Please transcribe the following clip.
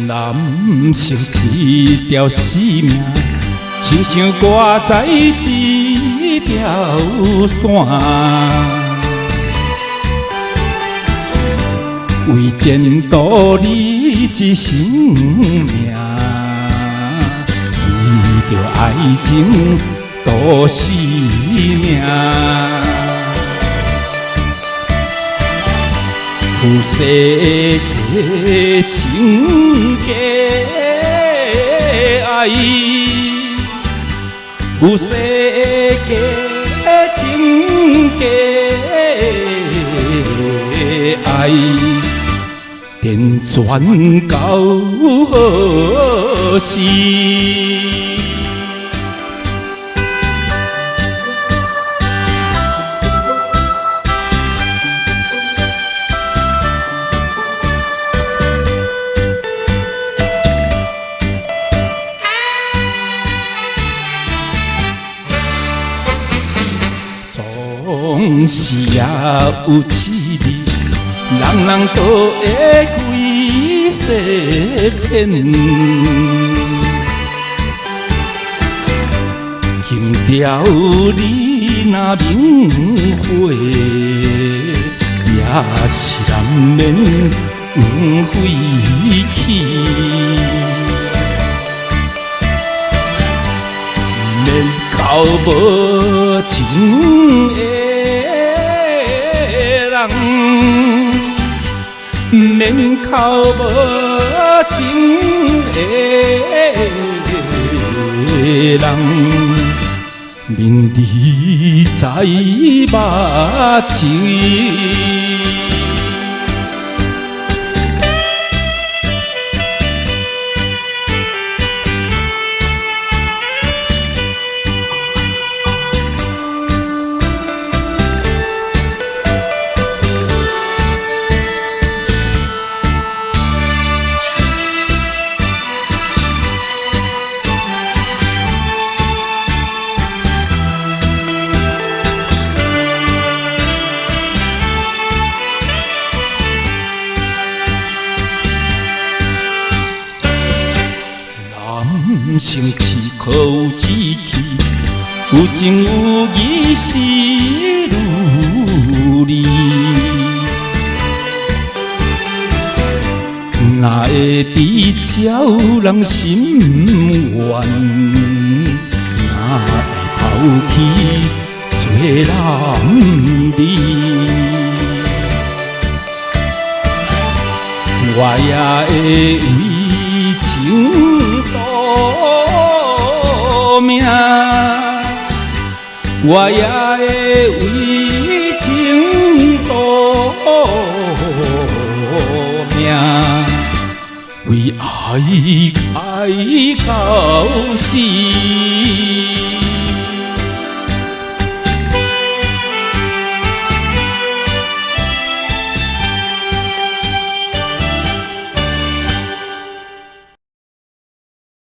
男性一条生命，亲像挂在一条线，为前途你一生命，为着爱情赌性命。有世界情假爱，有世界情假爱，电转到何时？总是也有一日，人人都会归西天。金条你若明火，也是难免黄飞去。免靠无情的人，免靠无情的人，面你在目睭。男性是可有志气，有情有义是如你。哪会知照人心愿？哪会抛弃做男儿？我也会为情赌命，我也会为情赌命，为爱爱到死。